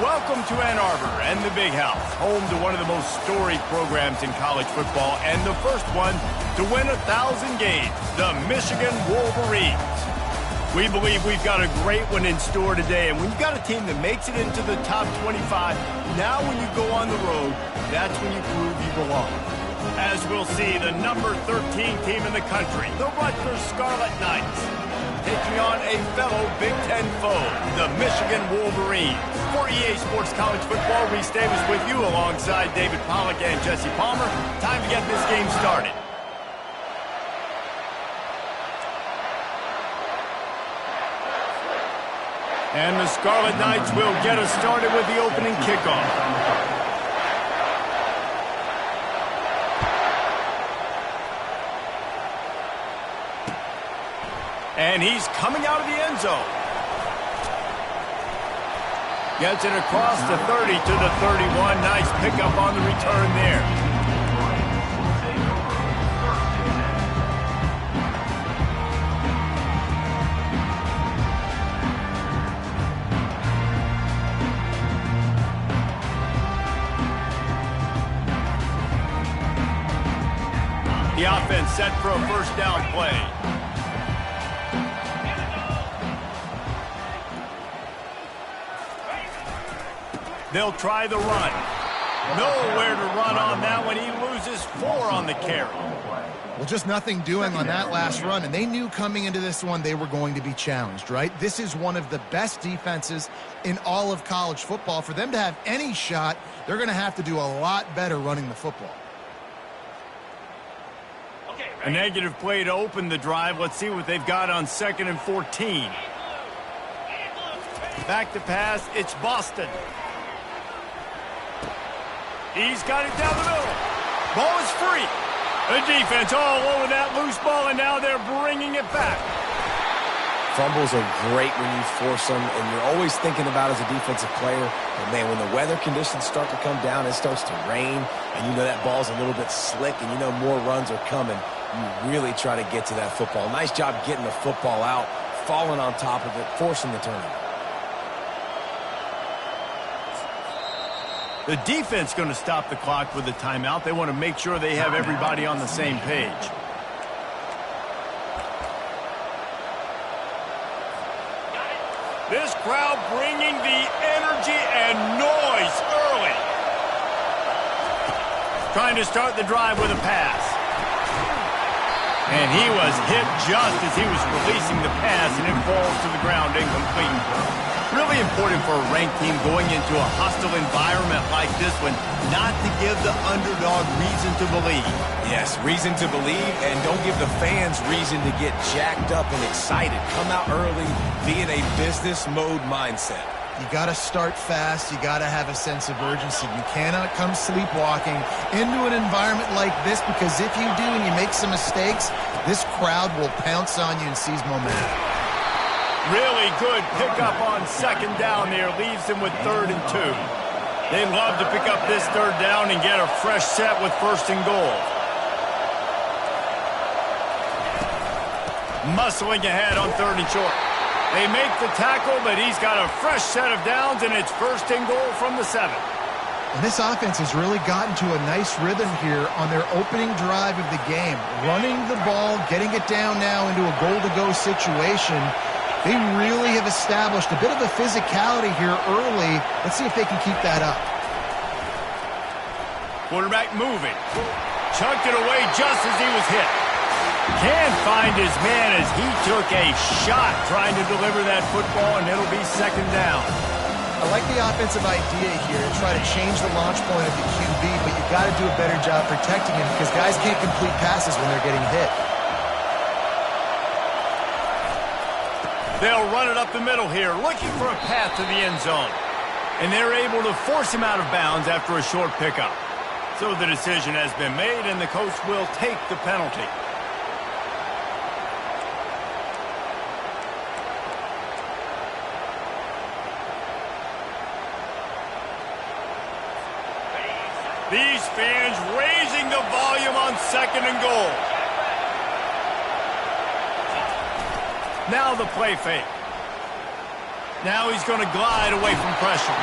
Welcome to Ann Arbor and the Big House, home to one of the most storied programs in college football and the first one to win 1,000 games, the Michigan Wolverines. We believe we've got a great one in store today, and when you've got a team that makes it into the top 25, now when you go on the road, that's when you prove you belong. As we'll see, the number 13 team in the country, the Rutgers Scarlet Knights, taking on a fellow Big Ten foe, the Michigan Wolverines. For EA Sports College Football, Reese Davis with you alongside David Pollack and Jesse Palmer. Time to get this game started. And the Scarlet Knights will get us started with the opening kickoff. And he's coming out of the end zone. Gets it across the 30 to the 31. Nice pickup on the return there. The offense set for a first down play. They'll try the run. Nowhere to run on that one. He loses 4 on the carry. Well, just nothing doing on that last run, and they knew coming into this one they were going to be challenged, right? This is one of the best defenses in all of college football. For them to have any shot, they're going to have to do a lot better running the football. A negative play to open the drive. Let's see what they've got on 2nd and 14. Back to pass. It's Boston. He's got it down the middle. Ball is free. The defense all over that loose ball, and now they're bringing it back. Fumbles are great when you force them, and you're always thinking about as a defensive player, but man, when the weather conditions start to come down, it starts to rain, and you know that ball's a little bit slick, and you know more runs are coming. You really try to get to that football. Nice job getting the football out, falling on top of it, forcing the turnover. The defense going to stop the clock with a timeout. They want to make sure they have everybody on the same page. This crowd bringing the energy and noise early. Trying to start the drive with a pass. And he was hit just as he was releasing the pass, and it falls to the ground incomplete. Really important for a ranked team going into a hostile environment like this one not to give the underdog reason to believe. Yes, reason to believe, and don't give the fans reason to get jacked up and excited. Come out early, be in a business mode mindset. You got to start fast. You got to have a sense of urgency. You cannot come sleepwalking into an environment like this, because if you do and you make some mistakes, this crowd will pounce on you and seize momentum. Really good pickup on 2nd down there. Leaves them with 3rd and 2. They love to pick up this 3rd down and get a fresh set with 1st and goal. Muscling ahead on 3rd and short. They make the tackle, but he's got a fresh set of downs, and it's 1st and goal from the 7. And this offense has really gotten to a nice rhythm here on their opening drive of the game. Running the ball, getting it down now into a goal-to-go situation. They really have established a bit of a physicality here early. Let's see if they can keep that up. Quarterback moving. Chucked it away just as he was hit. Can't find his man as he took a shot trying to deliver that football, and it'll be 2nd down. I like the offensive idea here to try to change the launch point of the QB, but you've got to do a better job protecting him because guys can't complete passes when they're getting hit. They'll run it up the middle here, looking for a path to the end zone. And they're able to force him out of bounds after a short pickup. So the decision has been made, and the coach will take the penalty. These fans raising the volume on 2nd and goal. Now the play fake. Now he's going to glide away from pressure.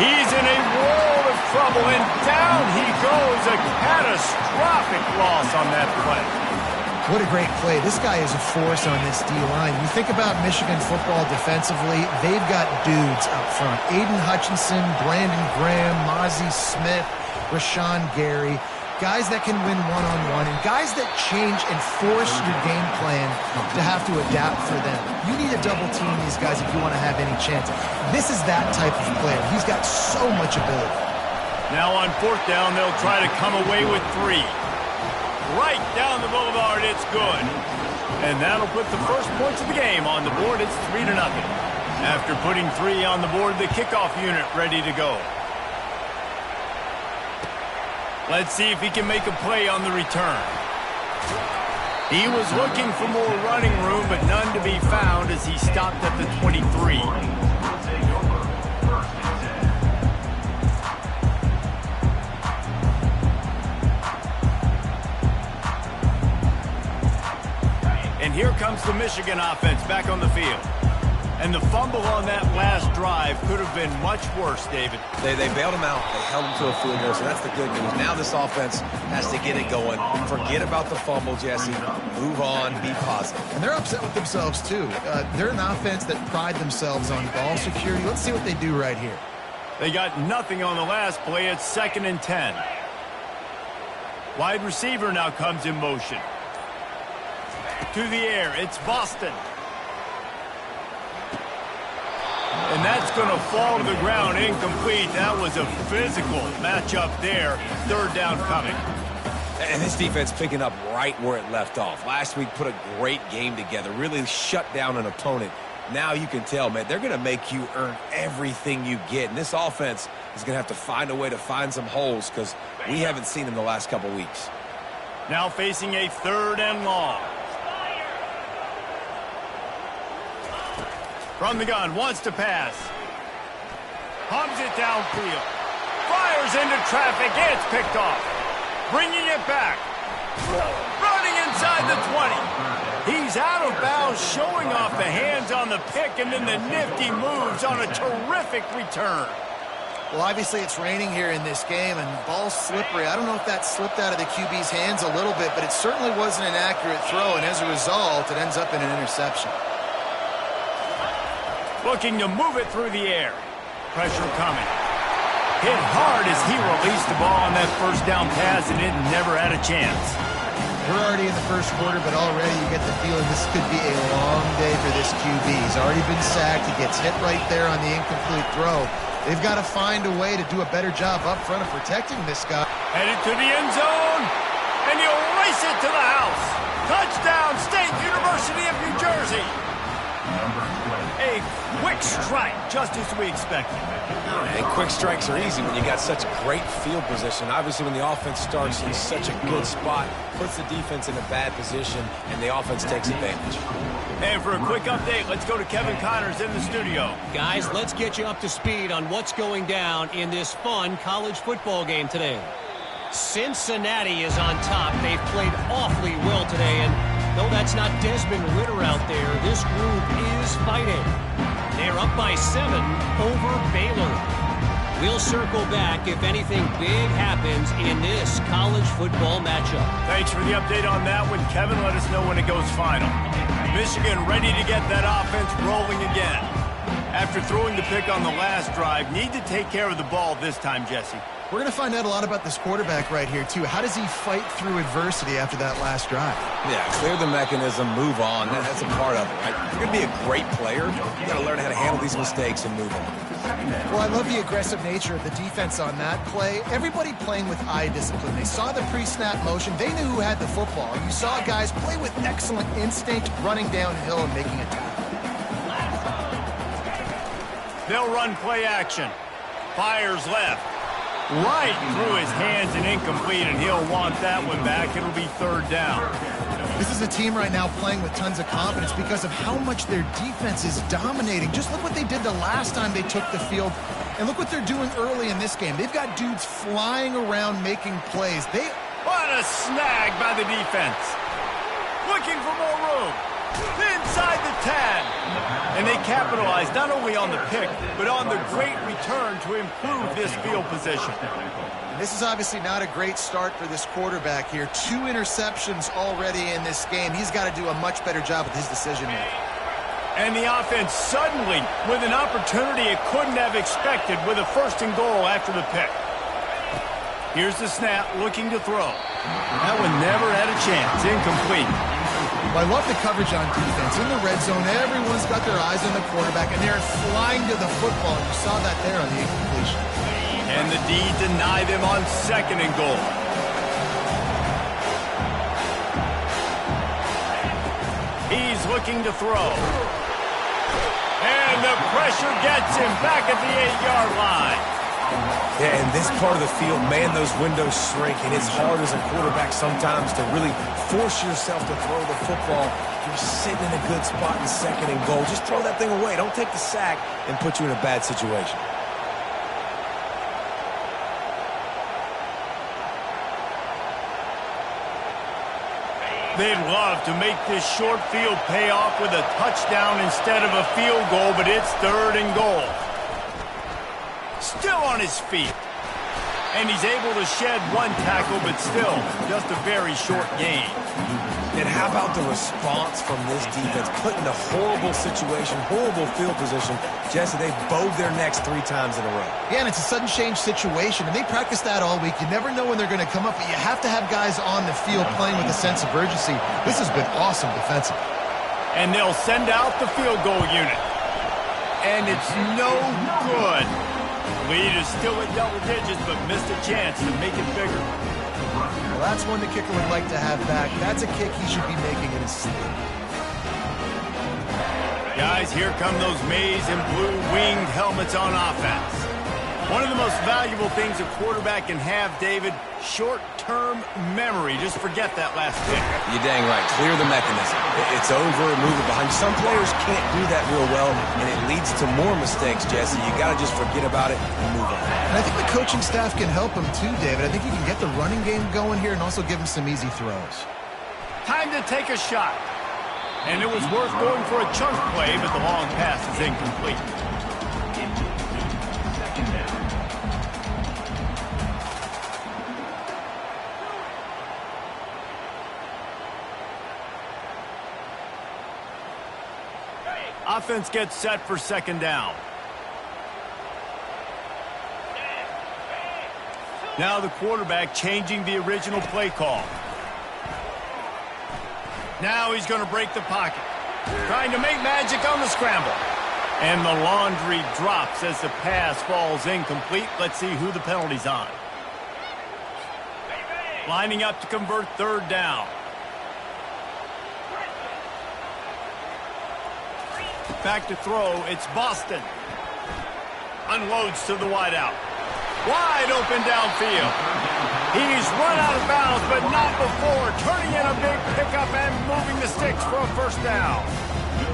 He's in a world of trouble, and down he goes. A catastrophic loss on that play. What a great play. This guy is a force on this D-line. You think about Michigan football defensively, they've got dudes up front. Aiden Hutchinson, Brandon Graham, Mozzie Smith, Rashawn Gary. Guys that can win one-on-one and guys that change and force your game plan to have to adapt for them. You need to double team these guys if you want to have any chance. This is that type of player. He's got so much ability. Now on 4th down, they'll try to come away with 3. Right down the boulevard, it's good. And that'll put the first points of the game on the board. It's 3-0. After putting 3 on the board, the kickoff unit ready to go. Let's see if he can make a play on the return. He was looking for more running room, but none to be found as he stopped at the 23. And here comes the Michigan offense back on the field. And the fumble on that last drive could have been much worse, David. They bailed him out. They held him to a field goal, so that's the good news. Now this offense has to get it going. Forget about the fumble, Jesse. Move on. Be positive. And they're upset with themselves, too. They're an offense that pride themselves on ball security. Let's see what they do right here. They got nothing on the last play. It's 2nd and 10. Wide receiver now comes in motion. To the air. It's Boston. And that's going to fall to the ground incomplete. That was a physical matchup there. 3rd down coming. And this defense picking up right where it left off. Last week put a great game together. Really shut down an opponent. Now you can tell, man, they're going to make you earn everything you get. And this offense is going to have to find a way to find some holes because we haven't seen them the last couple weeks. Now facing a 3rd and long. From the gun, wants to pass. Pumps it downfield. Fires into traffic. It's picked off. Bringing it back. Running inside the 20. He's out of bounds, showing off the hands on the pick, and then the nifty moves on a terrific return. Well, obviously it's raining here in this game, and the ball's slippery. I don't know if that slipped out of the QB's hands a little bit, but it certainly wasn't an accurate throw, and as a result, it ends up in an interception. Looking to move it through the air. Pressure coming. Hit hard as he released the ball on that 1st down pass, and it never had a chance. We're already in the 1st quarter, but already you get the feeling this could be a long day for this QB. He's already been sacked. He gets hit right there on the incomplete throw. They've got to find a way to do a better job up front of protecting this guy. Headed to the end zone, and he'll race it to the house. Touchdown, State University of New Jersey. A quick strike, just as we expected. And quick strikes are easy when you got such great field position. Obviously, when the offense starts in such a good spot, puts the defense in a bad position, and the offense takes advantage. And for a quick update, let's go to Kevin Connors in the studio. Guys, let's get you up to speed on what's going down in this fun college football game today. Cincinnati is on top. They've played awfully well today, and though that's not Desmond Ritter out there, this group is fighting. They're up by 7 over Baylor. We'll circle back if anything big happens in this college football matchup. Thanks for the update on that one, Kevin. Let us know when it goes final. Michigan ready to get that offense rolling again. After throwing the pick on the last drive, need to take care of the ball this time, Jesse. We're going to find out a lot about this quarterback right here, too. How does he fight through adversity after that last drive? Yeah, clear the mechanism, move on. That's a part of it, right? If you're going to be a great player, you got to learn how to handle these mistakes and move on. Well, I love the aggressive nature of the defense on that play. Everybody playing with eye discipline. They saw the pre-snap motion. They knew who had the football. You saw guys play with excellent instinct, running downhill and making a tackle. They'll run play action. Fires left. Right through his hands and incomplete, and he'll want that one back. It'll be 3rd down. This is a team right now playing with tons of confidence because of how much their defense is dominating. Just look what they did the last time they took the field, and look what they're doing early in this game. They've got dudes flying around making plays. What a snag by the defense. Looking for more room. inside the 10. And they capitalized not only on the pick, but on the great return to improve this field position. This is obviously not a great start for this quarterback here. 2 interceptions already in this game. He's got to do a much better job with his decision-making. And the offense suddenly with an opportunity it couldn't have expected with a 1st and goal after the pick. Here's the snap, looking to throw. That one never had a chance. Incomplete. Well, I love the coverage on defense. In the red zone, everyone's got their eyes on the quarterback, and they're flying to the football. You saw that there on the incompletion. And the D deny them on 2nd and goal. He's looking to throw. And the pressure gets him back at the 8-yard line. Yeah, in this part of the field, man, those windows shrink, and it's hard as a quarterback sometimes to really force yourself to throw the football. You're sitting in a good spot in 2nd and goal. Just throw that thing away. Don't take the sack and put you in a bad situation. They'd love to make this short field pay off with a touchdown instead of a field goal, but it's 3rd and goal. Still on his feet. And he's able to shed 1 tackle, but still just a very short gain. And how about the response from this defense? Put in a horrible situation, horrible field position. Jesse, they bowed their necks 3 times in a row. Yeah, and it's a sudden change situation, and they practice that all week. You never know when they're going to come up, but you have to have guys on the field playing with a sense of urgency. This has been awesome defensively. And they'll send out the field goal unit. And it's no good. Lead is still at double digits, but missed a chance to make it bigger. Well, that's one the kicker would like to have back. That's a kick he should be making in his sleep. Guys, here come those maize and blue winged helmets on offense. One of the most valuable things a quarterback can have, David, short-term memory. Just forget that last pick. You're dang right. Clear the mechanism. It's over and move it behind. Some players can't do that real well, and it leads to more mistakes, Jesse. You got to just forget about it and move on. And I think the coaching staff can help him too, David. I think he can get the running game going here and also give him some easy throws. Time to take a shot. And it was worth going for a chunk play, but the long pass is incomplete. Offense gets set for 2nd down. Now the quarterback changing the original play call. Now he's going to break the pocket. Trying to make magic on the scramble. And the laundry drops as the pass falls incomplete. Let's see who the penalty's on. Lining up to convert 3rd down. Back to throw, it's Boston. Unloads to the wideout. Wide open downfield. He's run out of bounds, but not before. Turning in a big pickup and moving the sticks for a 1st down.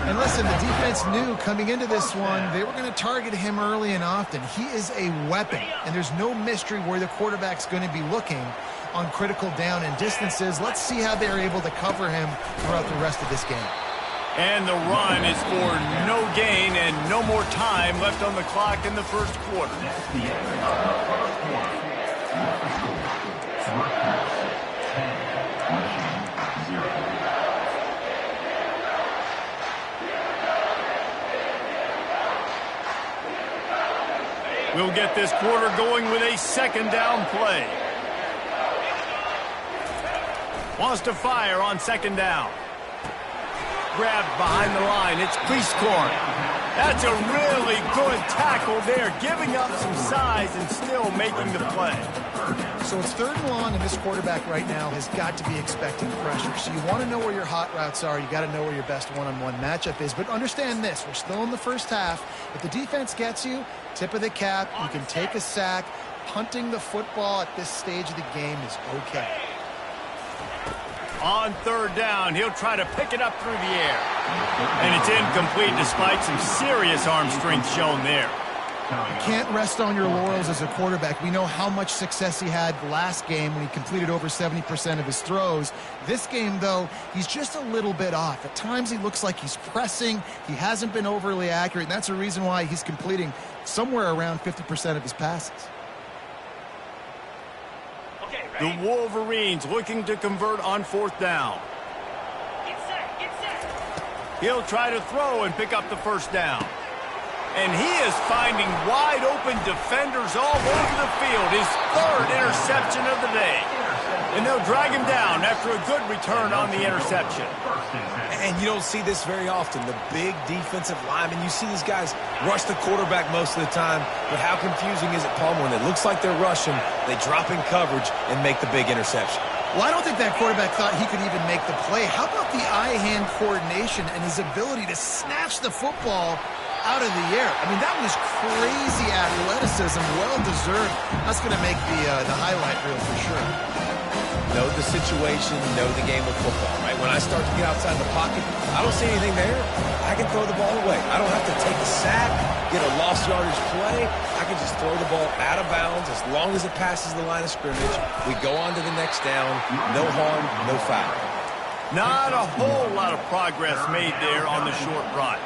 And listen, the defense knew coming into this one, they were going to target him early and often. He is a weapon, and there's no mystery where the quarterback's going to be looking on critical down and distances. Let's see how they're able to cover him throughout the rest of this game. And the run is for no gain and no more time left on the clock in the 1st quarter. We'll get this quarter going with a 2nd down play. Wants to fire on 2nd down. Grabbed behind the line. It's Cleescorn. That's a really good tackle there, giving up some size and still making the play. So it's 3rd and long, and this quarterback right now has got to be expecting pressure. So you want to know where your hot routes are. You got to know where your best one-on-one matchup is. But understand this, we're still in the 1st half. If the defense gets you, tip of the cap, you can take a sack. Punting the football at this stage of the game is okay. On 3rd down, he'll try to pick it up through the air. And it's incomplete despite some serious arm strength shown there. You can't rest on your laurels as a quarterback. We know how much success he had last game when he completed over 70% of his throws. This game, though, he's just a little bit off. At times he looks like he's pressing. He hasn't been overly accurate, and that's a reason why he's completing somewhere around 50% of his passes. The Wolverines looking to convert on 4th down. He'll try to throw and pick up the 1st down. And he is finding wide open defenders all over the field. His 3rd interception of the day. And they'll drag him down after a good return on the interception. And you don't see this very often. The big defensive linemen, you see these guys rush the quarterback most of the time. But how confusing is it, Palmer, when it looks like they're rushing, they drop in coverage and make the big interception? Well, I don't think that quarterback thought he could even make the play. How about the eye-hand coordination and his ability to snatch the football out of the air? I mean, that was crazy athleticism, well-deserved. That's going to make the highlight reel for sure. Know the situation, know the game of football, right? When I start to get outside the pocket, I don't see anything there. I can throw the ball away. I don't have to take a sack, get a lost yardage play. I can just throw the ball out of bounds as long as it passes the line of scrimmage. We go on to the next down. No harm, no foul. Not a whole lot of progress made there on the short run.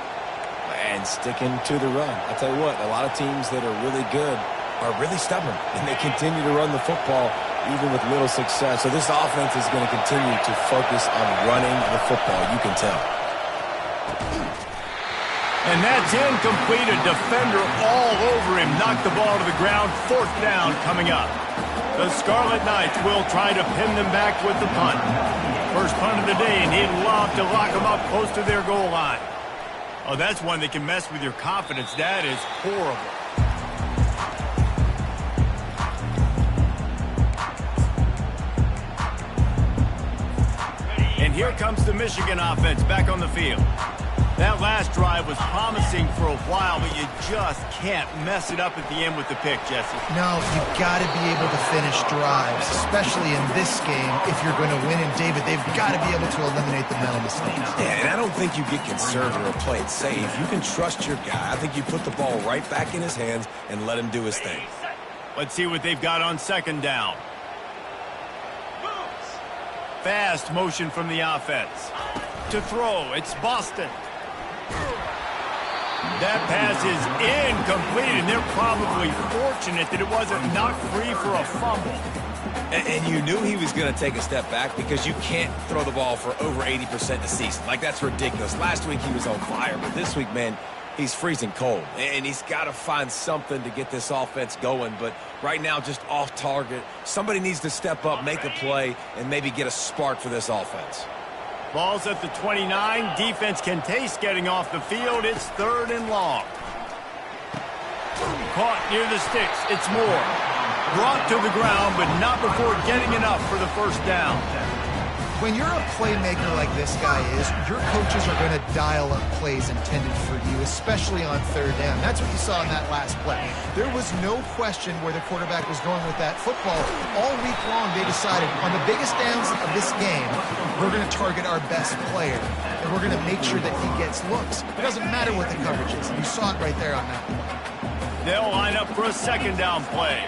And sticking to the run. I'll tell you what, a lot of teams that are really good are really stubborn, and they continue to run the football even with little success. So this offense is going to continue to focus on running the football, you can tell. And that's incomplete. A defender all over him. Knocked the ball to the ground. 4th down coming up. The Scarlet Knights will try to pin them back with the punt. First punt of the day, and he'd love to lock them up close to their goal line. Oh, that's one that can mess with your confidence. That is horrible. And here comes the Michigan offense back on the field. That last drive was promising for a while, but you just can't mess it up at the end with the pick, Jesse. No, you've got to be able to finish drives, especially in this game. If you're going to win, and David, they've got to be able to eliminate the mental mistakes. Yeah, and I don't think you get conservative or play it safe. You can trust your guy. I think you put the ball right back in his hands and let him do his thing. Let's see what they've got on 2nd down. Fast motion from the offense. To throw, it's Boston. That pass is incomplete, and they're probably fortunate that it wasn't knocked free for a fumble. And you knew he was going to take a step back because you can't throw the ball for over 80% in a season. Like, that's ridiculous. Last week he was on fire, but this week, man, he's freezing cold. And he's got to find something to get this offense going. But right now, just off target. Somebody needs to step up, make a play, and maybe get a spark for this offense. Ball's at the 29. Defense can taste getting off the field. It's 3rd and long. Caught near the sticks. It's Moore. Brought to the ground, but not before getting enough for the 1st down. When you're a playmaker like this guy is, your coaches are going to dial up plays intended for you, especially on 3rd down. That's what you saw in that last play. There was no question where the quarterback was going with that football. All week long, they decided on the biggest downs of this game, we're going to target our best player, and we're going to make sure that he gets looks. It doesn't matter what the coverage is. You saw it right there on that play. They'll line up for a 2nd down play.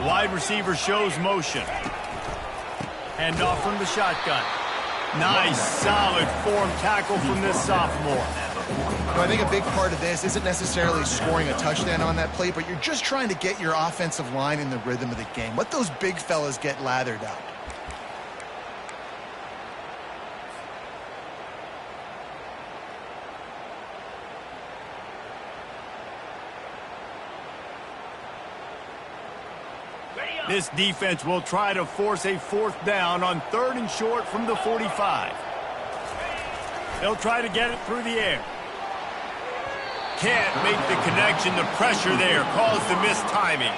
Wide receiver shows motion. Hand off from the shotgun. Nice, solid form tackle from this sophomore. I think a big part of this isn't necessarily scoring a touchdown on that play, but you're just trying to get your offensive line in the rhythm of the game. Let those big fellas get lathered up. This defense will try to force a 4th down on 3rd and short from the 45. They'll try to get it through the air. Can't make the connection. The pressure there caused the missed timing.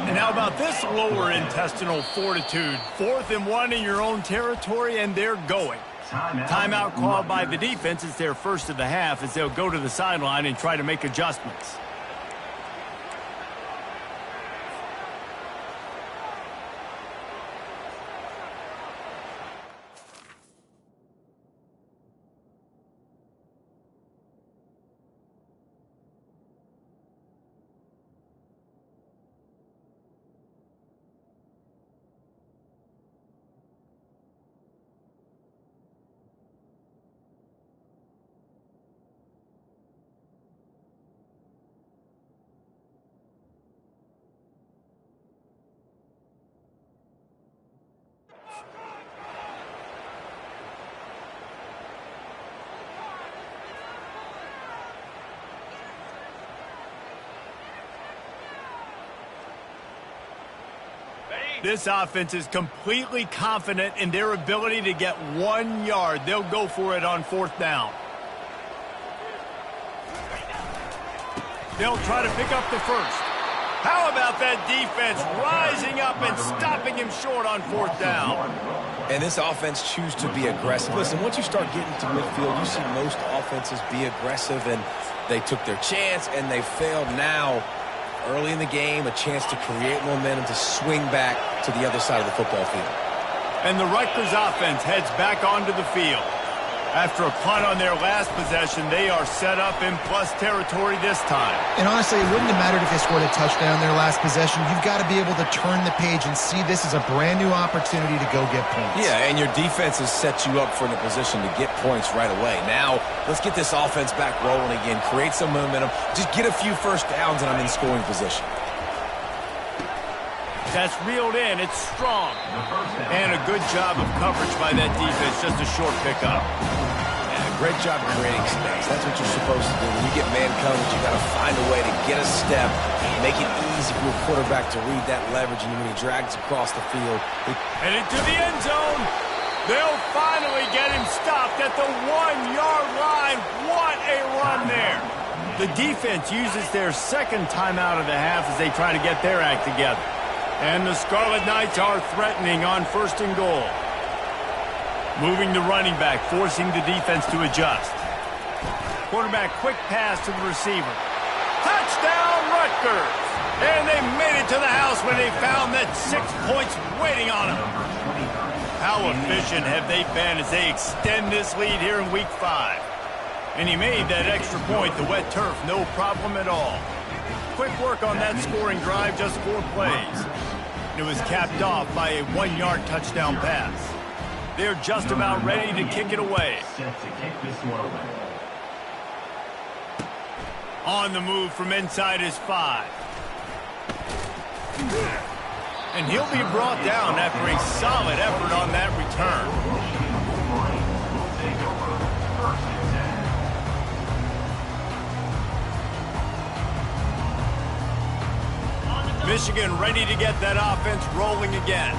And how about this lower intestinal fortitude? 4th and 1 in your own territory, and they're going. Timeout called by the defense. It's their first of the half as they'll go to the sideline and try to make adjustments. This offense is completely confident in their ability to get 1 yard. They'll go for it on 4th down. They'll try to pick up the first. How about that defense rising up and stopping him short on 4th down? And this offense choose to be aggressive. Listen, once you start getting to midfield, you see most offenses be aggressive, and they took their chance, and they failed. Now, early in the game, a chance to create momentum to swing back to the other side of the football field. And the Rutgers offense heads back onto the field. After a punt on their last possession, they are set up in plus territory this time. And honestly, it wouldn't have mattered if they scored a touchdown their last possession. You've got to be able to turn the page and see this as a brand new opportunity to go get points. Yeah, and your defense has set you up for the position to get points right away. Now, let's get this offense back rolling again, create some momentum, just get a few first downs, and I'm in scoring position. That's reeled in. It's strong. And a good job of coverage by that defense. Just a short pickup. Yeah, great job creating space. That's what you're supposed to do. When you get man coverage, you got to find a way to get a step, make it easy for your quarterback to read that leverage, and when he drags across the field. Headed to the end zone. They'll finally get him stopped at the 1-yard line. What a run there. The defense uses their second timeout of the half as they try to get their act together. And the Scarlet Knights are threatening on 1st and goal. Moving the running back, forcing the defense to adjust. Quarterback, quick pass to the receiver. Touchdown, Rutgers! And they made it to the house when they found that 6 points waiting on them. How efficient have they been as they extend this lead here in Week 5? And he made that extra point, the wet turf, no problem at all. Quick work on that scoring drive, just 4 plays. It was capped off by a 1-yard touchdown pass. They're just about ready to kick it away. On the move from inside his 5. And he'll be brought down after a solid effort on that return. Michigan ready to get that offense rolling again.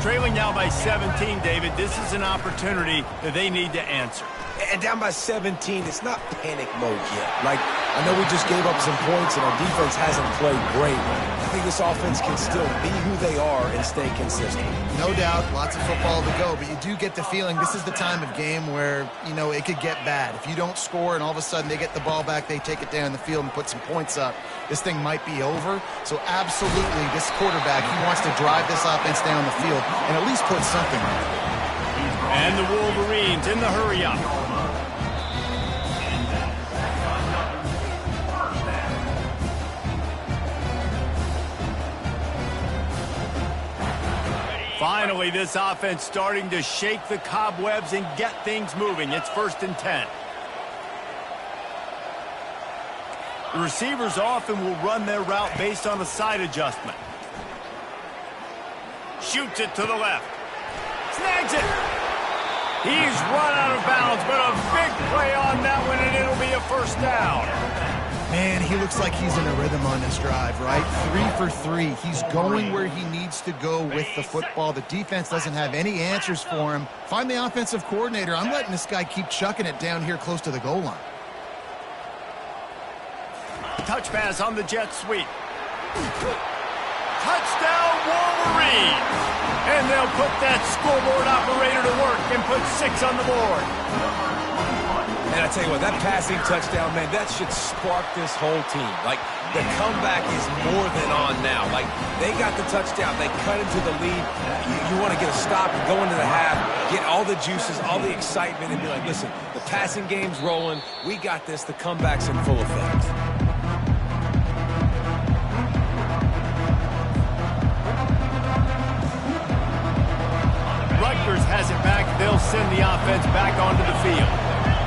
Trailing now by 17, David. This is an opportunity that they need to answer. And down by 17, it's not panic mode yet. Like, I know we just gave up some points and our defense hasn't played great. I think this offense can still be who they are and stay consistent. No doubt, lots of football to go, but you do get the feeling this is the time of game where, you know, it could get bad. If you don't score and all of a sudden they get the ball back, they take it down the field and put some points up, this thing might be over. So absolutely, this quarterback, he wants to drive this offense down the field and at least put something on it. And the Wolverines in the hurry-up. Finally, this offense starting to shake the cobwebs and get things moving. It's 1st and 10. The receivers often will run their route based on a side adjustment. Shoots it to the left. Snags it. He's run out of bounds, but a big play on that one, and it'll be a 1st down. Man, he looks like he's in a rhythm on this drive, right? 3 for 3. He's going where he needs to go with the football. The defense doesn't have any answers for him. Find the offensive coordinator. I'm letting this guy keep chucking it down here close to the goal line. Touch pass on the jet sweep. Touchdown, Wolverines! And they'll put that scoreboard operator to work and put 6 on the board. And I tell you what, that passing touchdown, man, that should spark this whole team. Like, the comeback is more than on now. Like, they got the touchdown. They cut into the lead. You want to get a stop and go into the half, get all the juices, all the excitement, and be like, listen, the passing game's rolling. We got this. The comeback's in full effect. Rutgers has it back. They'll send the offense back onto the field.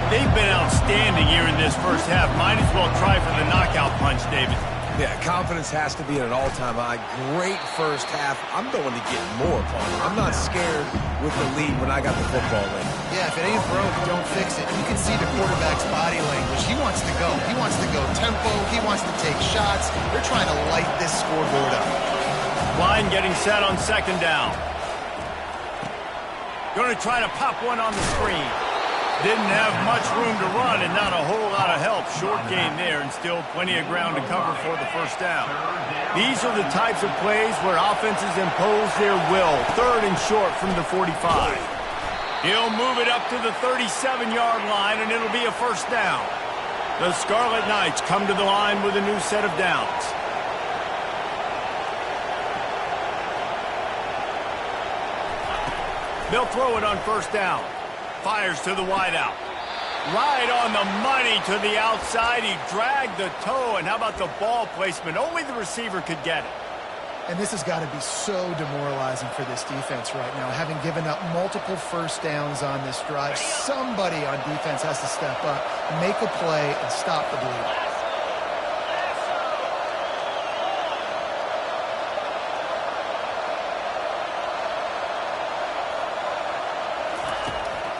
They've been outstanding here in this first half. Might as well try for the knockout punch, David. Yeah, confidence has to be at an all-time high. Great first half. I'm going to get more upon it. I'm not scared with the lead when I got the football in. Yeah, if it ain't broke, don't fix it. You can see the quarterback's body language. He wants to go. He wants to go tempo. He wants to take shots. They're trying to light this scoreboard up. Line getting set on second down. Going to try to pop one on the screen. Didn't have much room to run and not a whole lot of help. Short gain there and still plenty of ground to cover for the first down. These are the types of plays where offenses impose their will. Third and short from the 45. He'll move it up to the 37-yard line, and it'll be a first down. The Scarlet Knights come to the line with a new set of downs. They'll throw it on first down. Fires to the wideout. Right on the money to the outside. He dragged the toe, and how about the ball placement? Only the receiver could get it. And this has got to be so demoralizing for this defense right now, having given up multiple first downs on this drive. Somebody on defense has to step up, make a play, and stop the bleeding.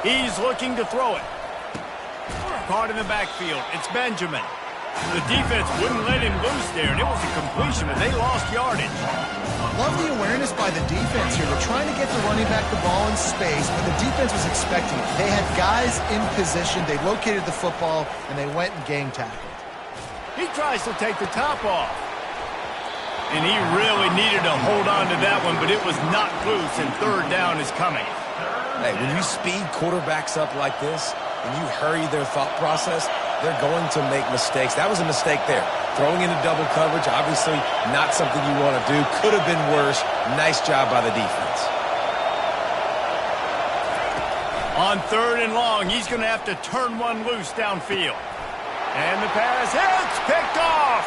He's looking to throw it. Caught in the backfield. It's Benjamin. The defense wouldn't let him loose there, and it was a completion, but they lost yardage. Love the awareness by the defense here. They're trying to get the running back the ball in space, but the defense was expecting it. They had guys in position. They located the football, and they went and gang tackled. He tries to take the top off. And he really needed to hold on to that one, but it was not loose, and third down is coming. Hey, when you speed quarterbacks up like this, and you hurry their thought process, they're going to make mistakes. That was a mistake there. Throwing into double coverage, obviously not something you want to do. Could have been worse. Nice job by the defense. On third and long, he's going to have to turn one loose downfield. And the pass hits, picked off.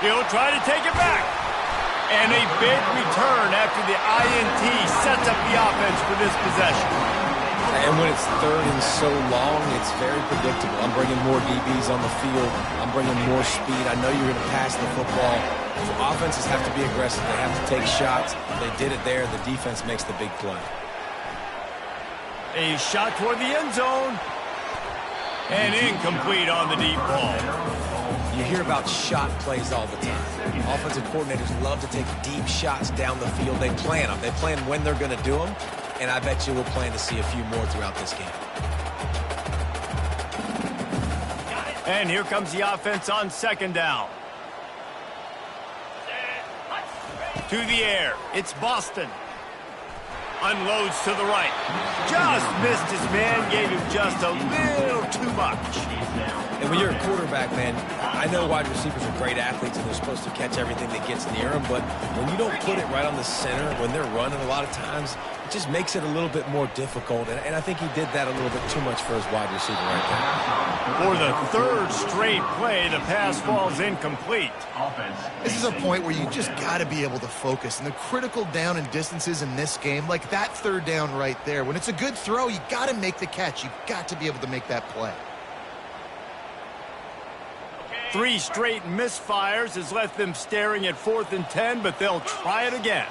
He'll try to take it back. And a big return after the INT sets up the offense for this possession. And when it's third and so long, it's very predictable. I'm bringing more DBs on the field. I'm bringing more speed. I know you're going to pass the football. So offenses have to be aggressive. They have to take shots. They did it there. The defense makes the big play. A shot toward the end zone. And incomplete on the deep ball. You hear about shot plays all the time. Offensive coordinators love to take deep shots down the field. They plan them. They plan when they're going to do them. And I bet you we'll plan to see a few more throughout this game. And here comes the offense on second down. To the air. It's Boston. Unloads to the right. Just missed his man. Gave him just a little too much. And when you're a quarterback, man, I know wide receivers are great athletes and they're supposed to catch everything that gets near them, but when you don't put it right on the center, when they're running a lot of times, it just makes it a little bit more difficult. And I think he did that a little bit too much for his wide receiver right there. For the third straight play, the pass falls incomplete. This is a point where you just got to be able to focus. And the critical down and distances in this game, like that third down right there, when it's a good throw, you got to make the catch. You've got to be able to make that play. 3 straight misfires has left them staring at 4th and 10, but they'll try it again.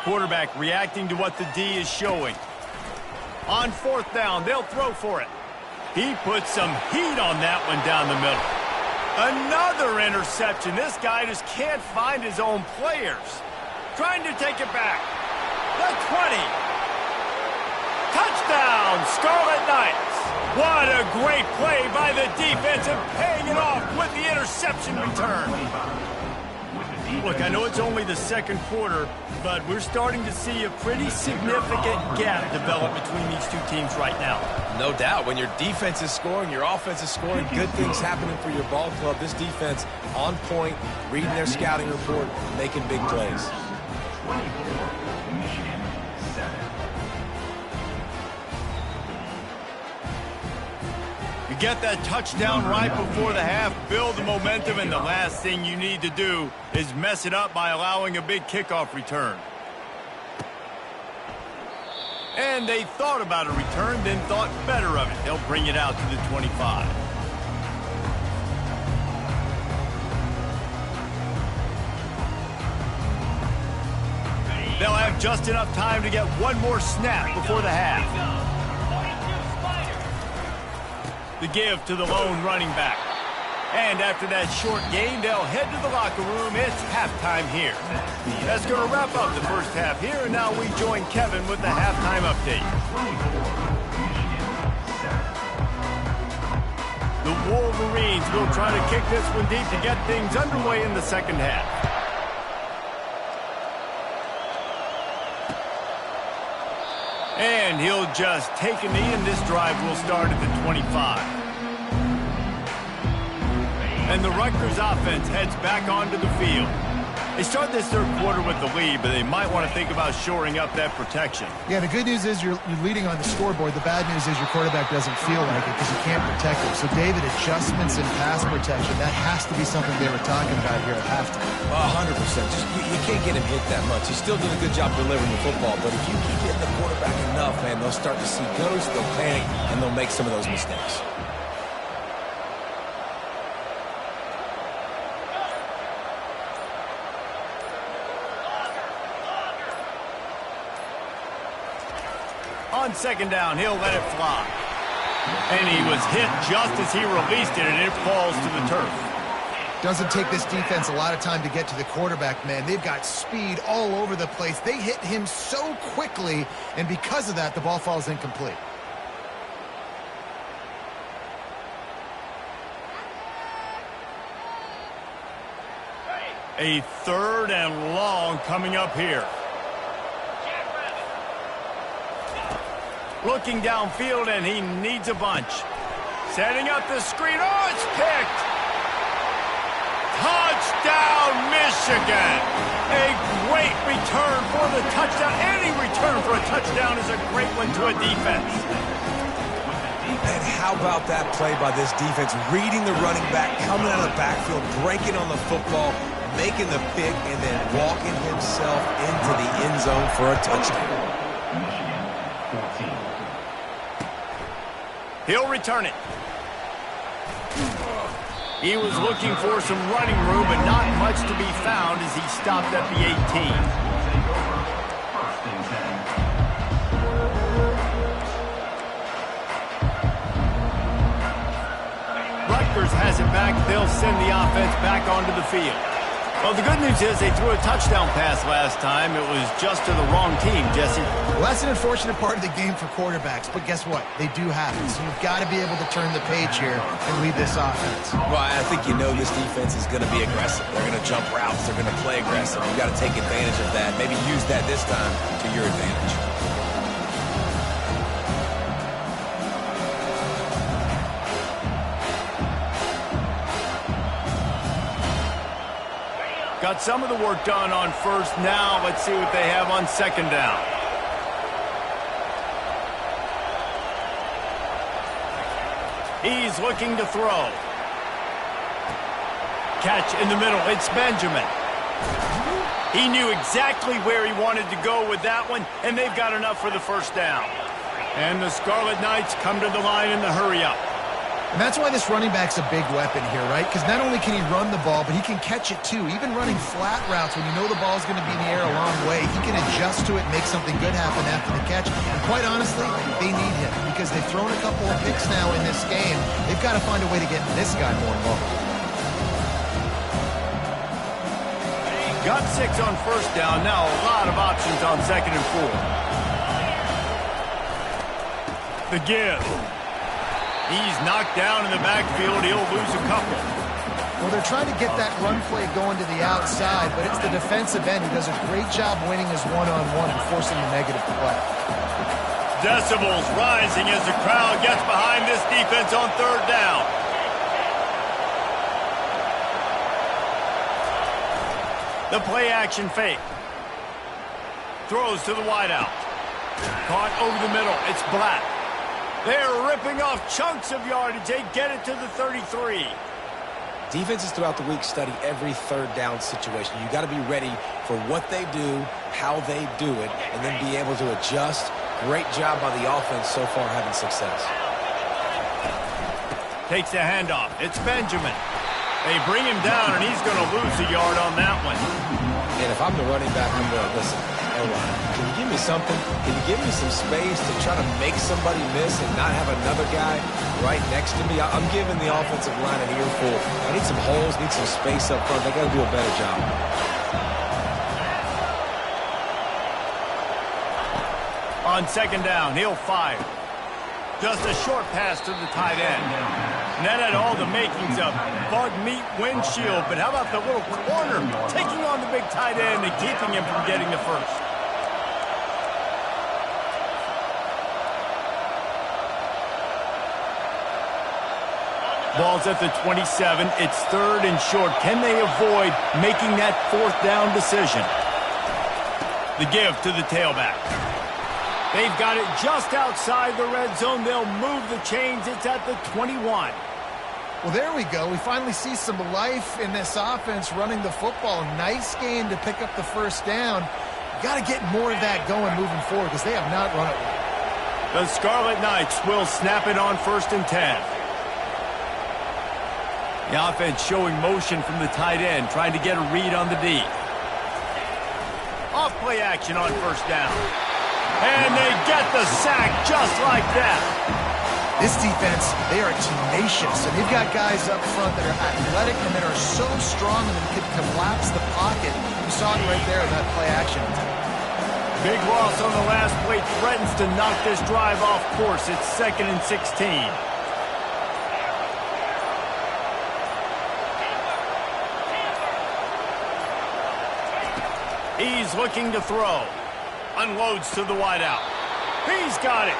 Quarterback reacting to what the D is showing. On 4th down, they'll throw for it. He puts some heat on that one down the middle. Another interception. This guy just can't find his own players. Trying to take it back. The 20. Touchdown, Scarlet Knights. What a great play by the defense and paying it off with the interception return. Look, I know it's only the second quarter, but we're starting to see a pretty significant gap develop between these two teams right now. No doubt. When your defense is scoring, your offense is scoring, good things happening for your ball club. This defense on point, reading their scouting report, making big plays. You get that touchdown right before the half, build the momentum, and the last thing you need to do is mess it up by allowing a big kickoff return. And they thought about a return, then thought better of it. They'll bring it out to the 25. They'll have just enough time to get one more snap before the half. The give to the lone running back. And after that short game, they'll head to the locker room. It's halftime here. That's going to wrap up the first half here, and now we join Kevin with the halftime update. The Wolverines will try to kick this one deep to get things underway in the second half. And he'll just take a knee, and this drive will start at the 25. And the Rutgers offense heads back onto the field. They start this third quarter with the lead, but they might want to think about shoring up that protection. Yeah, the good news is you're leading on the scoreboard. The bad news is your quarterback doesn't feel like it because you can't protect him. So, David, adjustments in pass protection, that has to be something they were talking about here at halftime. 100%. You can't get him hit that much. He still did a good job delivering the football, but if you keep hitting the quarterback enough, man, they'll start to see ghosts, they'll panic, and they'll make some of those mistakes. On second down, he'll let it fly. And he was hit just as he released it, and it falls to the turf. Doesn't take this defense a lot of time to get to the quarterback, man. They've got speed all over the place. They hit him so quickly, and because of that, the ball falls incomplete. A third and long coming up here. Looking downfield, and he needs a bunch. Setting up the screen. Oh, it's picked. Touchdown, Michigan. A great return for the touchdown. Any return for a touchdown is a great one to a defense. And how about that play by this defense? Reading the running back, coming out of the backfield, breaking on the football, making the pick, and then walking himself into the end zone for a touchdown. He'll return it. He was looking for some running room, but not much to be found as he stopped at the 18. Rutgers has it back. They'll send the offense back onto the field. Well, the good news is they threw a touchdown pass last time. It was just to the wrong team, Jesse. Well, that's an unfortunate part of the game for quarterbacks, but guess what? They do happen. So you've got to be able to turn the page here and lead this offense. Well, I think you know this defense is going to be aggressive. They're going to jump routes. They're going to play aggressive. You've got to take advantage of that. Maybe use that this time to your advantage. Got some of the work done on first. Now let's see what they have on second down. He's looking to throw. Catch in the middle. It's Benjamin. He knew exactly where he wanted to go with that one, and they've got enough for the first down. And the Scarlet Knights come to the line in the hurry-up. And that's why this running back's a big weapon here, right? Because not only can he run the ball, but he can catch it too. Even running flat routes when you know the ball's going to be in the air a long way, he can adjust to it and make something good happen after the catch. And quite honestly, they need him because they've thrown a couple of picks now in this game. They've got to find a way to get this guy more involved. Got 6 on first down. Now a lot of options on second and 4. The give. He's knocked down in the backfield. He'll lose a couple. Well, they're trying to get that run play going to the outside, but it's the defensive end who does a great job winning his one-on-one and forcing the negative play. Decibels rising as the crowd gets behind this defense on third down. The play action fake. Throws to the wideout. Caught over the middle. It's Black. They're ripping off chunks of yardage. They get it to the 33. Defenses throughout the week study every third down situation. You got to be ready for what they do, how they do it, and then be able to adjust. Great job by the offense so far having success. Takes the handoff. It's Benjamin. They bring him down, and he's going to lose a yard on that one. And if I'm the running back, I'm going to listen. O-line. Can you give me something? Can you give me some space to try to make somebody miss and not have another guy right next to me? I'm giving the offensive line an earful. I need some holes, need some space up front. They got to do a better job. On second down, he'll fire. Just a short pass to the tight end. And that had all the makings of bug meat windshield, but how about the little corner taking on the big tight end and keeping him from getting the first? Ball's at the 27. It's third and short. Can they avoid making that fourth down decision? The give to the tailback. They've got it just outside the red zone. They'll move the chains. It's at the 21. Well, there we go. We finally see some life in this offense running the football. Nice game to pick up the first down. Got to get more of that going moving forward because they have not run it well. The Scarlet Knights will snap it on 1st and 10. The offense showing motion from the tight end, trying to get a read on the D. Off play action on 1st down. And they get the sack just like that. This defense, they are tenacious, and they've got guys up front that are athletic and that are so strong and can collapse the pocket. You saw it right there in that play action. Big loss on the last play threatens to knock this drive off course. It's 2nd and 16. He's looking to throw. Unloads to the wideout. He's got it.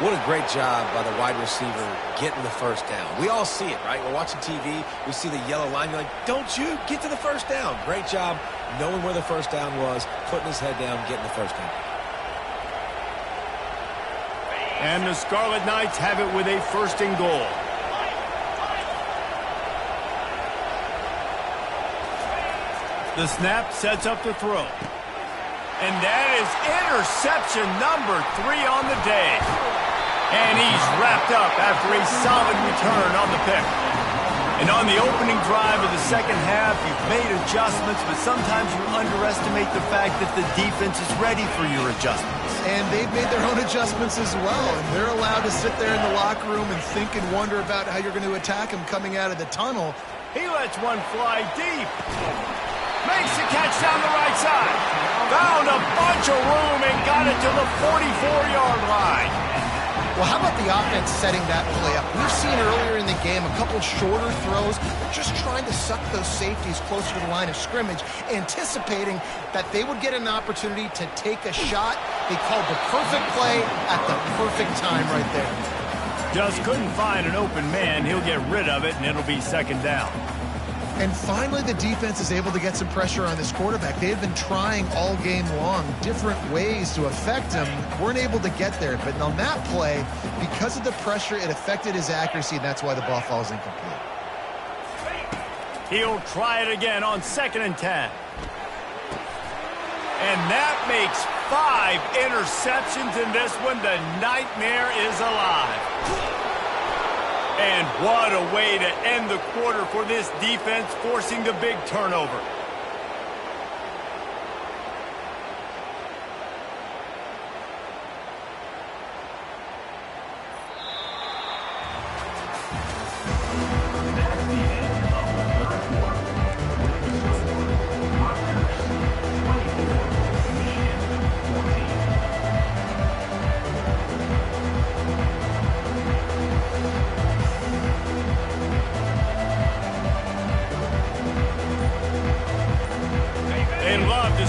What a great job by the wide receiver getting the first down. We all see it, right? We're watching TV. We see the yellow line. You're like, don't you get to the first down. Great job knowing where the first down was, putting his head down, getting the first down. And the Scarlet Knights have it with a 1st and goal. The snap sets up the throw. And that is interception number 3 on the day. And he's wrapped up after a solid return on the pick. And on the opening drive of the second half, you've made adjustments, but sometimes you underestimate the fact that the defense is ready for your adjustments. And they've made their own adjustments as well. And they're allowed to sit there in the locker room and think and wonder about how you're going to attack them coming out of the tunnel. He lets one fly deep. Makes the catch down the right side. Found a bunch of room and got it to the 44-yard line. Well, how about the offense setting that play up? We've seen earlier in the game a couple shorter throws. They're just trying to suck those safeties closer to the line of scrimmage, anticipating that they would get an opportunity to take a shot. They called the perfect play at the perfect time right there. Just couldn't find an open man. He'll get rid of it, and it'll be 2nd down. And finally, the defense is able to get some pressure on this quarterback. They've been trying all game long different ways to affect him. Weren't able to get there. But on that play, because of the pressure, it affected his accuracy, and that's why the ball falls incomplete. He'll try it again on 2nd and 10. And that makes 5 interceptions in this one. The nightmare is alive. And what a way to end the quarter for this defense, forcing the big turnover.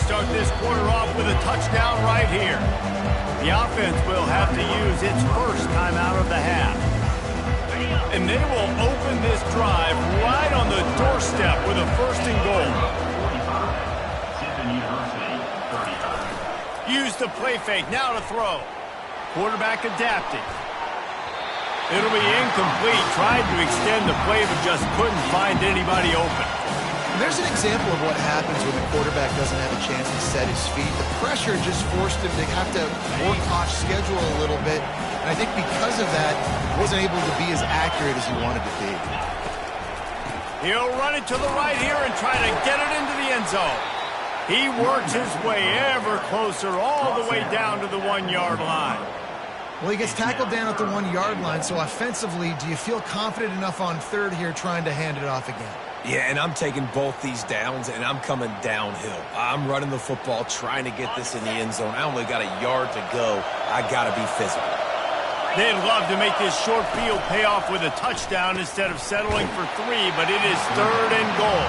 Start this quarter off with a touchdown right here. The offense will have to use its first timeout of the half. And they will open this drive right on the doorstep with a 1st and goal. Use the play fake, now to throw. Quarterback adapting. It'll be incomplete. Tried to extend the play, but just couldn't find anybody open. And there's an example of what happens when the quarterback doesn't have a chance to set his feet. The pressure just forced him to have to work off schedule a little bit. And I think because of that, he wasn't able to be as accurate as he wanted to be. He'll run it to the right here and try to get it into the end zone. He works his way ever closer all the way down to the 1-yard line. Well, he gets tackled down at the 1-yard line, so offensively, do you feel confident enough on third here trying to hand it off again? Yeah, and I'm taking both these downs, and I'm coming downhill. I'm running the football, trying to get this in the end zone. I only got a yard to go. I got to be physical. They'd love to make this short field pay off with a touchdown instead of settling for 3, but it is 3rd and goal.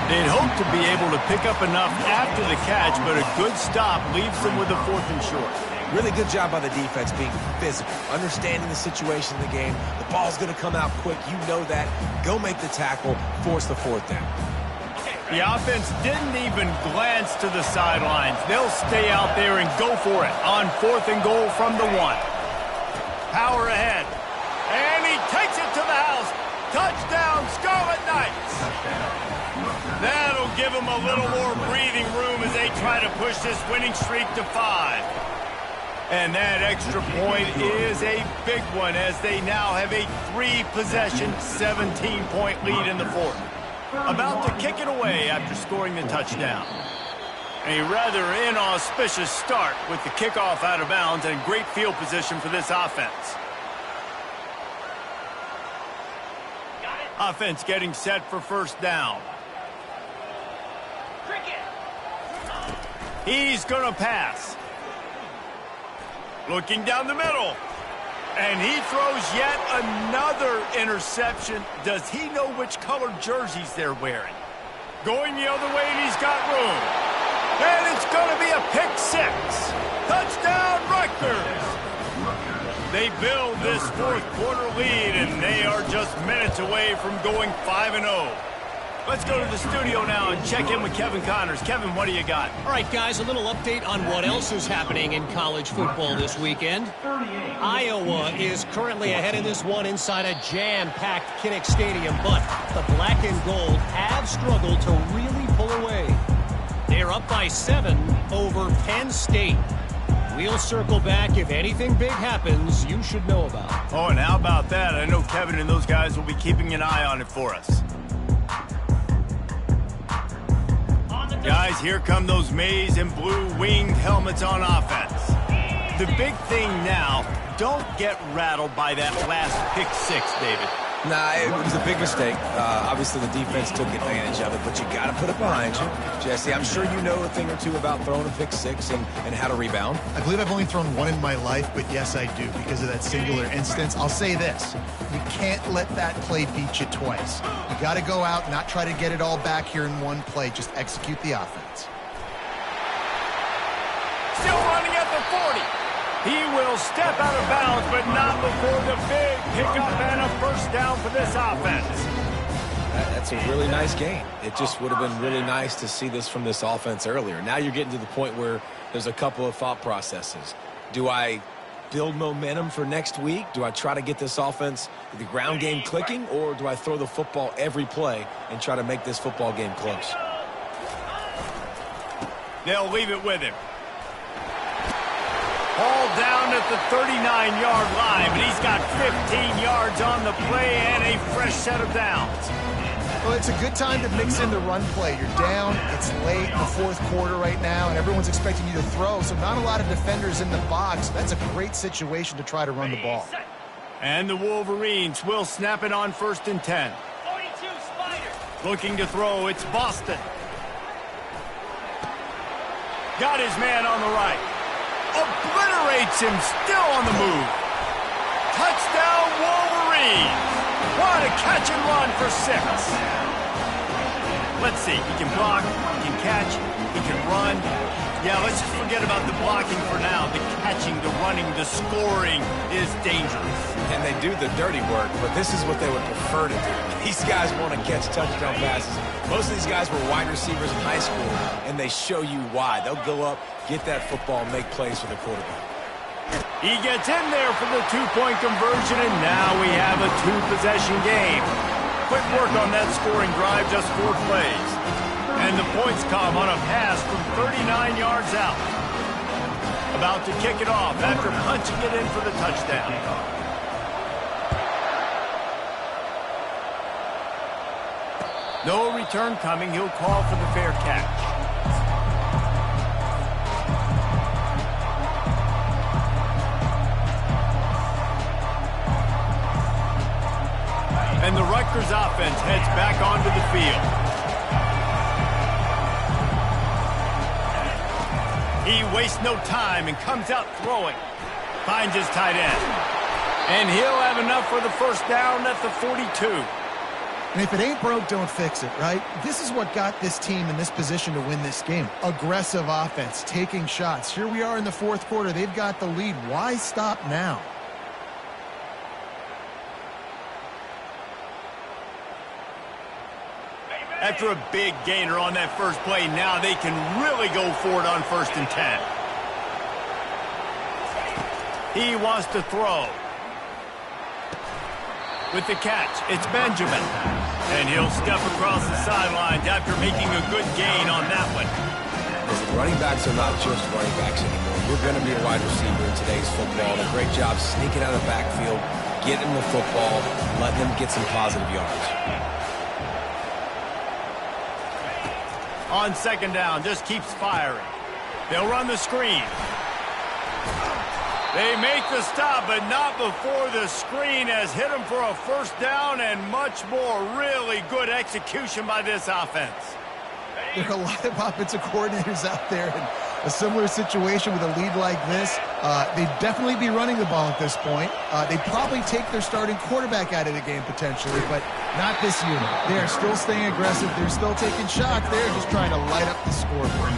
They'd hope to be able to pick up enough after the catch, but a good stop leaves them with a 4th and short. Really good job by the defense being physical, understanding the situation in the game. The ball's going to come out quick. You know that. Go make the tackle, force the 4th down. The offense didn't even glance to the sidelines. They'll stay out there and go for it on 4th and goal from the 1. Power ahead. And he takes it to the house. Touchdown, Scarlet Knights. That'll give them a little more breathing room as they try to push this winning streak to 5. And that extra point is a big one as they now have a 3-possession, 17-point lead in the 4th. About to kick it away after scoring the touchdown. A rather inauspicious start with the kickoff out of bounds and great field position for this offense. Offense getting set for 1st down. He's going to pass. Looking down the middle. And he throws yet another interception. Does he know which colored jerseys they're wearing? Going the other way, and he's got room. And it's going to be a pick 6. Touchdown, Rutgers. They build this 4th quarter lead, and they are just minutes away from going 5-0. Let's go to the studio now and check in with Kevin Connors. Kevin, what do you got? All right, guys, a little update on what else is happening in college football this weekend. Iowa is currently ahead in this one inside a jam-packed Kinnick Stadium, but the black and gold have struggled to really pull away. They're up by 7 over Penn State. We'll circle back if anything big happens you should know about. Oh, and how about that? I know Kevin and those guys will be keeping an eye on it for us. Guys, here come those maize and blue winged helmets on offense. The big thing now, don't get rattled by that last pick 6, David. Nah, it was a big mistake. Obviously, the defense took advantage of it, but you got to put it behind you. Jesse, I'm sure you know a thing or two about throwing a pick 6 and how to rebound. I believe I've only thrown 1 in my life, but yes, I do because of that singular instance. I'll say this. You can't let that play beat you twice. You got to go out and not try to get it all back here in one play. Just execute the offense. Still running at the 40. He will step out of bounds, but not before the big pickup and a 1st down for this offense. That's a really nice game. It just would have been really nice to see this from this offense earlier. Now you're getting to the point where there's a couple of thought processes. Do I build momentum for next week? Do I try to get this offense, the ground game clicking, or do I throw the football every play and try to make this football game close? They'll leave it with him. Ball down at the 39-yard line, but he's got 15 yards on the play and a fresh set of downs. Well, it's a good time to mix in the run play. You're down, it's late in the 4th quarter right now, and everyone's expecting you to throw, so not a lot of defenders in the box. That's a great situation to try to run the ball. And the Wolverines will snap it on 1st and 10. 42 Spider. Looking to throw, it's Boston. Got his man on the right. Obliterates him, still on the move. Touchdown, Wolverines. What a catch and run for 6. Let's see, he can block, he can catch, he can run. Yeah, let's just forget about the blocking for now. The catching, the running, the scoring is dangerous. And they do the dirty work, but this is what they would prefer to do. These guys want to catch touchdown passes. Most of these guys were wide receivers in high school, and they show you why. They'll go up, get that football, and make plays for the quarterback. He gets in there for the 2-point conversion, and now we have a 2-possession game. Quick work on that scoring drive, just 4 plays. And the points come on a pass from 39 yards out. About to kick it off after punching it in for the touchdown. No return coming. He'll call for the fair catch. And the Rutgers offense heads back onto the field. He wastes no time and comes out throwing. Finds his tight end. And he'll have enough for the first down at the 42. And if it ain't broke, don't fix it, right? This is what got this team in this position to win this game. Aggressive offense, taking shots. Here we are in the fourth quarter. They've got the lead. Why stop now? After a big gainer on that first play, now they can really go for it on 1st and 10. He wants to throw. With the catch, it's Benjamin. And he'll step across the sidelines after making a good gain on that one. Listen, running backs are not just running backs anymore. You're going to be a wide receiver in today's football. A great job sneaking out of the backfield, getting the football, letting them get some positive yards. On 2nd down, just keeps firing. They'll run the screen. They make the stop, but not before the screen has hit them for a 1st down and much more. Really good execution by this offense. There are a lot of offensive coordinators out there in a similar situation with a lead like this. They'd definitely be running the ball at this point. They'd probably take their starting quarterback out of the game potentially, but not this unit. They are still staying aggressive. They're still taking shots. They're just trying to light up the scoreboard.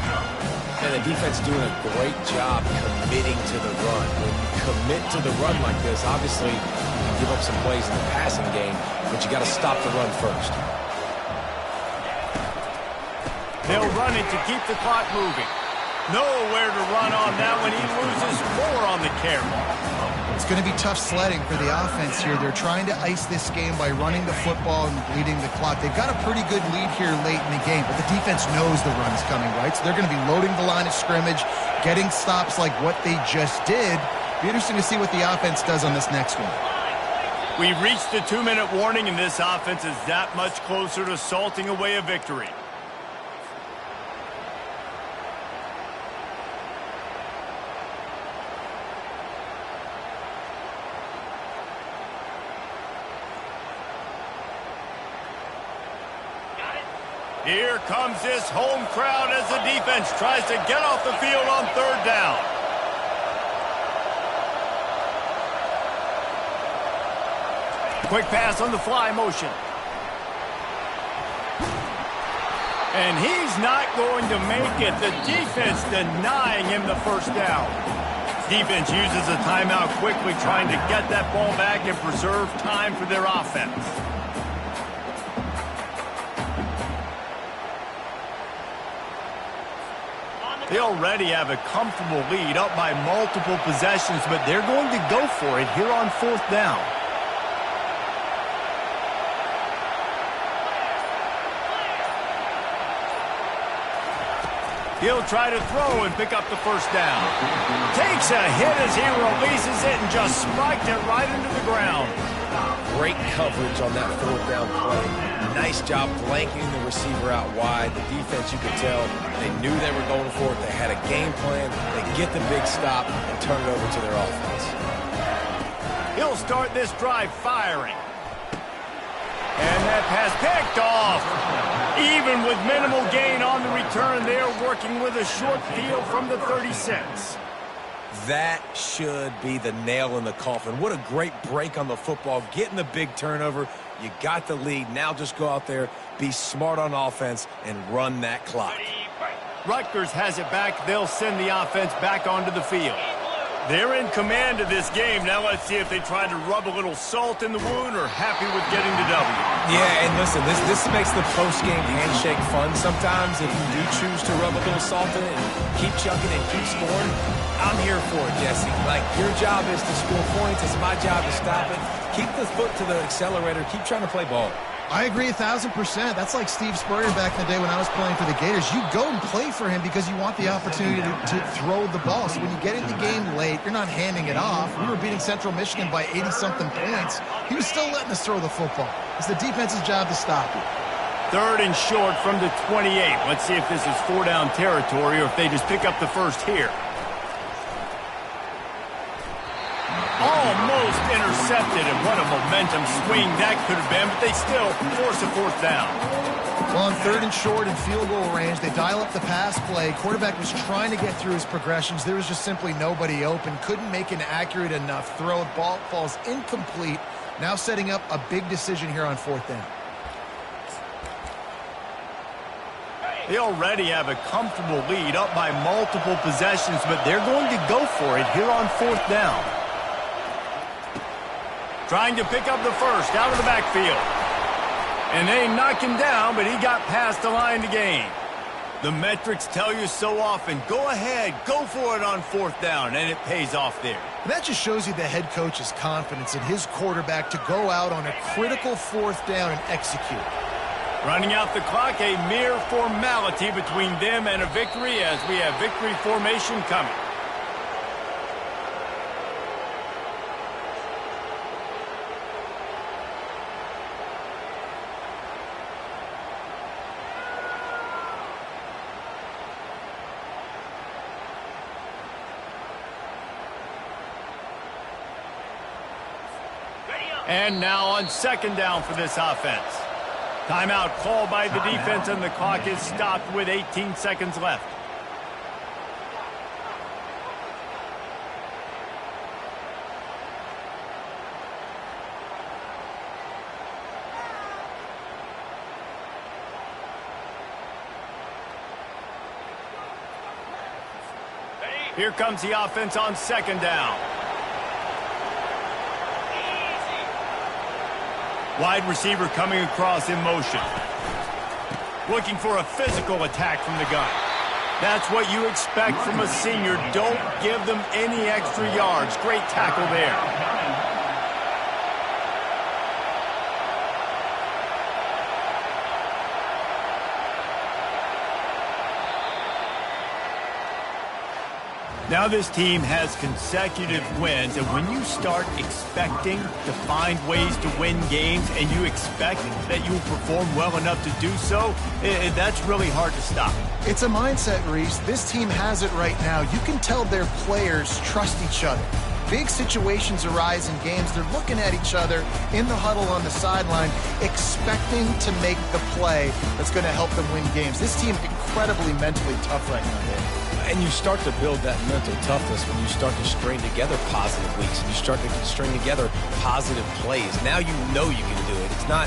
And the defense doing a great job committing to the run. When you commit to the run like this, obviously you can give up some plays in the passing game, but you got to stop the run first. They'll run it to keep the clock moving. Nowhere to run on that one. He loses 4 on the carry. It's going to be tough sledding for the offense here. They're trying to ice this game by running the football and bleeding the clock. They've got a pretty good lead here late in the game, but the defense knows the run is coming, right? So they're going to be loading the line of scrimmage, getting stops like what they just did. Be interesting to see what the offense does on this next one. We've reached the 2-minute warning, and this offense is that much closer to salting away a victory. Here comes this home crowd as the defense tries to get off the field on 3rd down. Quick pass on the fly motion. And he's not going to make it. The defense denying him the 1st down. Defense uses a timeout quickly, trying to get that ball back and preserve time for their offense. They already have a comfortable lead up by multiple possessions, but they're going to go for it here on 4th down. He'll try to throw and pick up the 1st down. Takes a hit as he releases it and just spiked it right into the ground. Great coverage on that 4th down play. Nice job blanketing the receiver out wide. The defense, you could tell, they knew they were going for it. They had a game plan. They get the big stop and turn it over to their offense. He'll start this drive firing. And that pass picked off. Even with minimal gain on the return, they're working with a short field from the 36. That should be the nail in the coffin. What a great break on the football. Getting the big turnover. You got the lead. Now just go out there, be smart on offense, and run that clock. Rutgers has it back. They'll send the offense back onto the field. They're in command of this game. Now let's see if they try to rub a little salt in the wound or happy with getting the W. Yeah, and listen, this makes the post-game handshake fun sometimes if you do choose to rub a little salt in it and keep chugging and keep scoring. I'm here for it, Jesse. Like, your job is to score points. It's my job to stop it. Keep the foot to the accelerator. Keep trying to play ball. I agree 1,000%. That's like Steve Spurrier back in the day when I was playing for the Gators. You go and play for him because you want the opportunity to throw the ball. So when you get in the game late, you're not handing it off. We were beating Central Michigan by 80-something points. He was still letting us throw the football. It's the defense's job to stop you. 3rd and short from the 28. Let's see if this is 4-down territory or if they just pick up the first here. Almost intercepted. intercepted, and what a momentum swing that could have been, but they still force a fourth down. Well, on 3rd and short and field goal range, they dial up the pass play. Quarterback was trying to get through his progressions. There was just simply nobody open. Couldn't make an accurate enough throw. Ball falls incomplete. Now setting up a big decision here on 4th down. They already have a comfortable lead up by multiple possessions, but they're going to go for it here on 4th down. Trying to pick up the first out of the backfield. And they knock him down, but he got past the line to gain. The metrics tell you so often, go ahead, go for it on 4th down, and it pays off there. And that just shows you the head coach's confidence in his quarterback to go out on a critical 4th down and execute. Running out the clock, a mere formality between them and a victory as we have victory formation coming. And now on 2nd down for this offense. Timeout called by the defense, and the clock is stopped with 18 seconds left. Here comes the offense on 2nd down. Wide receiver coming across in motion. Looking for a physical attack from the gun. That's what you expect from a senior. Don't give them any extra yards. Great tackle there. Now this team has consecutive wins, and when you start expecting to find ways to win games and you expect that you will perform well enough to do so, that's really hard to stop. It's a mindset, Reese. This team has it right now. You can tell their players trust each other. Big situations arise in games. They're looking at each other in the huddle on the sideline, expecting to make the play that's going to help them win games. This team incredibly mentally tough right now, Dave. And you start to build that mental toughness when you start to string together positive weeks and you start to string together positive plays. Now you know you can do it. It's not,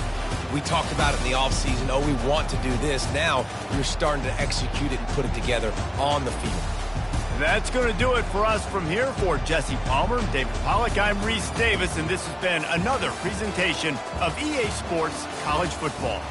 we talked about it in the offseason, oh, we want to do this. Now you're starting to execute it and put it together on the field. That's going to do it for us from here. For Jesse Palmer, David Pollack, I'm Reese Davis, and this has been another presentation of EA Sports College Football.